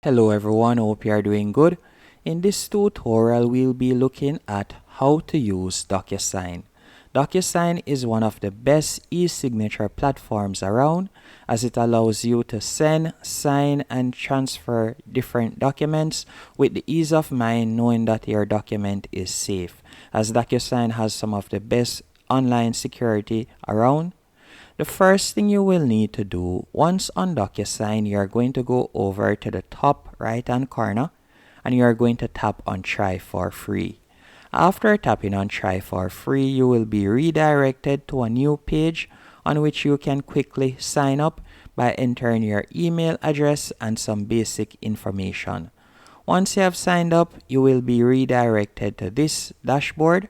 Hello everyone, hope you are doing good. In this tutorial, we'll be looking at how to use Docusign. Docusign is one of the best e-signature platforms around, as it allows you to send, sign, and transfer different documents with the ease of mind knowing that your document is safe, as Docusign has some of the best online security around. The first thing you will need to do once on Docusign, you're going to go over to the top right hand corner and you're going to tap on try for free. After tapping on try for free, you will be redirected to a new page on which you can quickly sign up by entering your email address and some basic information. Once you have signed up, you will be redirected to this dashboard,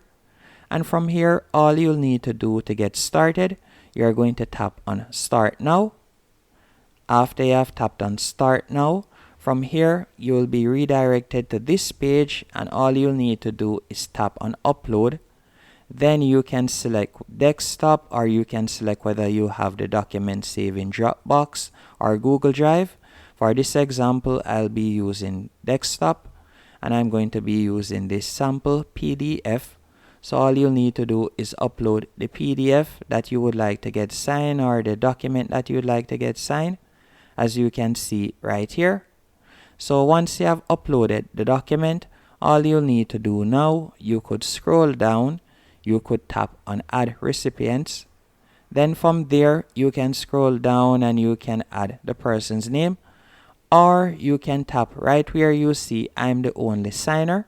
and from here all you'll need to do to get started, you're going to tap on Start Now. After you have tapped on Start Now, from here you will be redirected to this page, and all you'll need to do is tap on Upload. Then you can select desktop, or you can select whether you have the document saved in Dropbox or Google Drive. For this example, I'll be using desktop, and I'm going to be using this sample PDF. So all you'll need to do is upload the PDF that you would like to get signed, or the document that you would like to get signed, as you can see right here. So once you have uploaded the document, all you'll need to do now, you could scroll down, you could tap on Add Recipients. Then from there, you can scroll down and you can add the person's name, or you can tap right where you see I'm the only signer.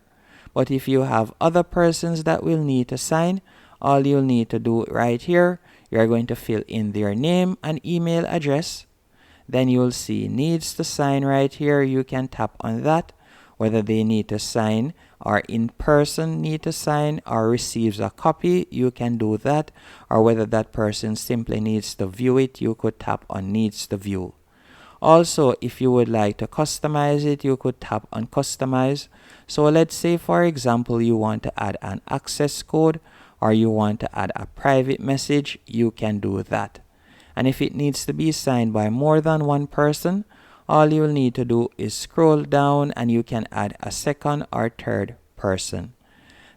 But if you have other persons that will need to sign, all you'll need to do right here, you're going to fill in their name and email address. Then you'll see needs to sign right here. You can tap on that, whether they need to sign or in person need to sign or receives a copy, you can do that. Or whether that person simply needs to view it, you could tap on needs to view. Also, if you would like to customize it, you could tap on customize. So let's say, for example, you want to add an access code or you want to add a private message, you can do that. And if it needs to be signed by more than one person, all you'll need to do is scroll down and you can add a second or third person.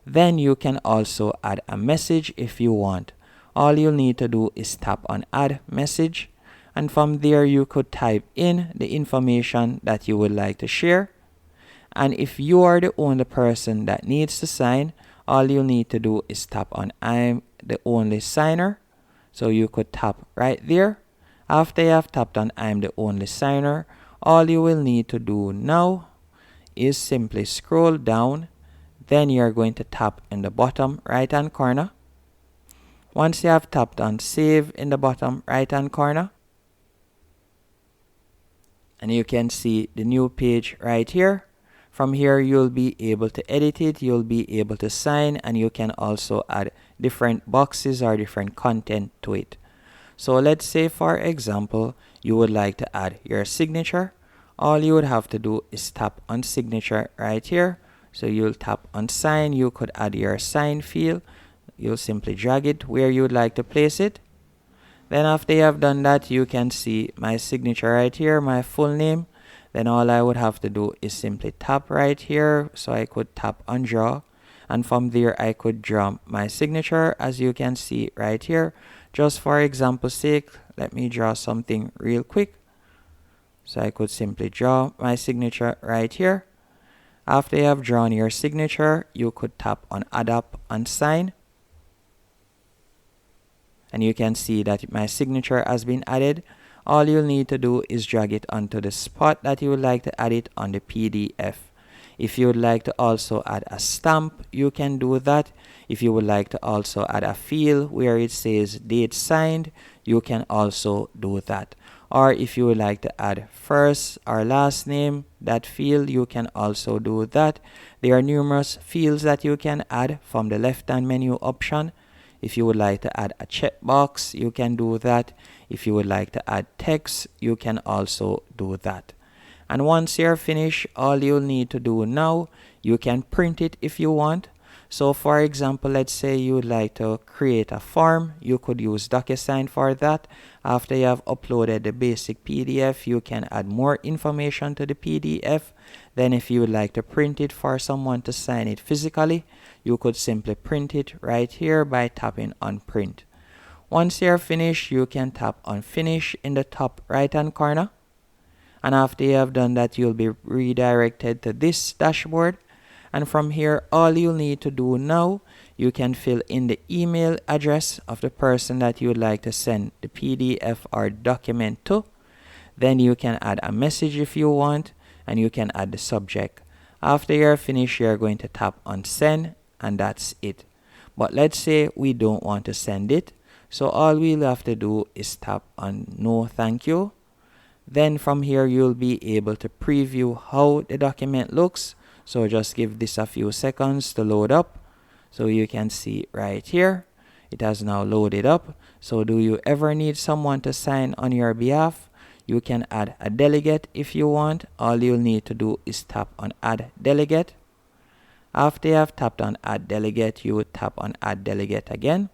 Then you can also add a message if you want. All you'll need to do is tap on add message. And from there, you could type in the information that you would like to share. And if you are the only person that needs to sign, all you need to do is tap on I'm the only signer. So you could tap right there. After you have tapped on I'm the only signer, all you will need to do now is simply scroll down. Then you're going to tap in the bottom right hand corner. Once you have tapped on save in the bottom right hand corner, and you can see the new page right here. From here, you'll be able to edit it, you'll be able to sign, and you can also add different boxes or different content to it. So let's say, for example, you would like to add your signature. All you would have to do is tap on signature right here. So you'll tap on sign, you could add your sign field. You'll simply drag it where you would like to place it. Then after you have done that, you can see my signature right here, my full name. Then all I would have to do is simply tap right here. So I could tap on draw. And from there, I could draw my signature, as you can see right here. Just for example's sake, let me draw something real quick. So I could simply draw my signature right here. After you have drawn your signature, you could tap on adapt and sign. And you can see that my signature has been added. All you'll need to do is drag it onto the spot that you would like to add it on the PDF. If you would like to also add a stamp, you can do that. If you would like to also add a field where it says date signed, you can also do that. Or if you would like to add first or last name, that field, you can also do that. There are numerous fields that you can add from the left-hand menu option. If you would like to add a checkbox, you can do that. If you would like to add text, you can also do that. And once you're finished, all you'll need to do now, you can print it if you want. So for example, let's say you would like to create a form. You could use Docusign for that. After you have uploaded the basic PDF, you can add more information to the PDF. Then if you would like to print it for someone to sign it physically, you could simply print it right here by tapping on print. Once you're finished, you can tap on finish in the top right hand corner. And after you have done that, you'll be redirected to this dashboard. And from here, all you'll need to do now, you can fill in the email address of the person that you would like to send the PDF or document to. Then you can add a message if you want, and you can add the subject. After you're finished, you're going to tap on send, and that's it. But let's say we don't want to send it. So all we'll have to do is tap on no thank you. Then from here, you'll be able to preview how the document looks. So just give this a few seconds to load up. So you can see right here, it has now loaded up. So do you ever need someone to sign on your behalf? You can add a delegate if you want. All you'll need to do is tap on add delegate. After you have tapped on add delegate, you would tap on add delegate again.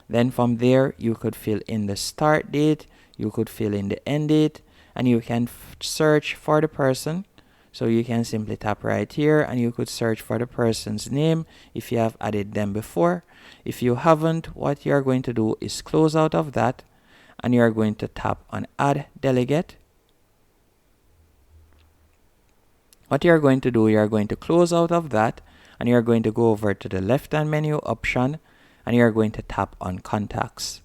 Then from there, you could fill in the start date, you could fill in the end date, and you can search for the person. So you can simply tap right here and you could search for the person's name if you have added them before. If you haven't, what you're going to do is close out of that and you're going to tap on add delegate. What you're going to do, you're going to close out of that and you're going to go over to the left hand menu option and you're going to tap on contacts.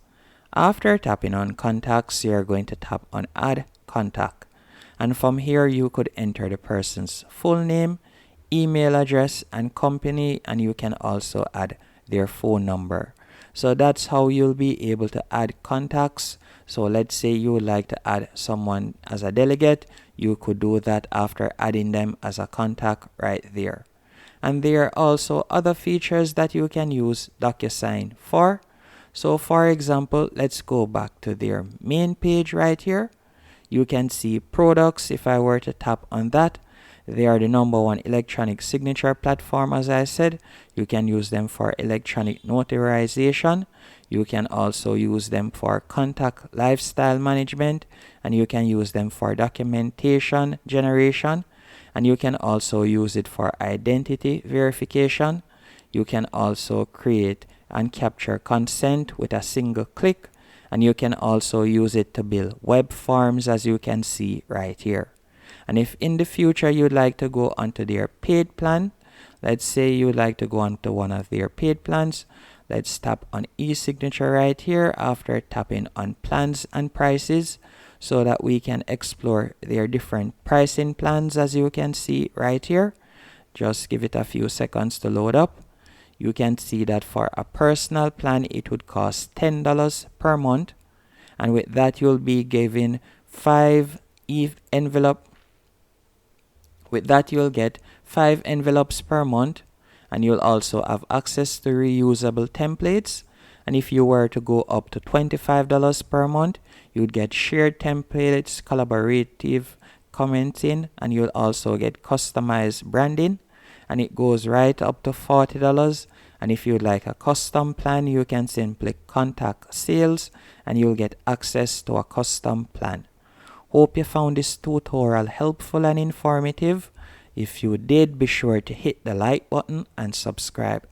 After tapping on contacts, you're going to tap on add contact. And from here, you could enter the person's full name, email address, and company, and you can also add their phone number. So that's how you'll be able to add contacts. So let's say you would like to add someone as a delegate, you could do that after adding them as a contact right there. And there are also other features that you can use Docusign for. So for example, let's go back to their main page right here. You can see products. If I were to tap on that, they are the #1 electronic signature platform. As I said, you can use them for electronic notarization. You can also use them for contact lifestyle management, and you can use them for documentation generation, and you can also use it for identity verification. You can also create and capture consent with a single click. And you can also use it to build web forms, as you can see right here. And if in the future you'd like to go onto their paid plan, let's say you'd like to go onto one of their paid plans, let's tap on Esignature right here after tapping on plans and prices so that we can explore their different pricing plans, as you can see right here. Just give it a few seconds to load up. You can see that for a personal plan, it would cost $10 per month. And with that, you'll be given 5 envelopes. With that, you'll get 5 envelopes per month. And you'll also have access to reusable templates. And if you were to go up to $25 per month, you'd get shared templates, collaborative commenting, and you'll also get customized branding. And it goes right up to $40. And if you'd like a custom plan, you can simply contact sales and you'll get access to a custom plan. Hope you found this tutorial helpful and informative. If you did, be sure to hit the like button and subscribe.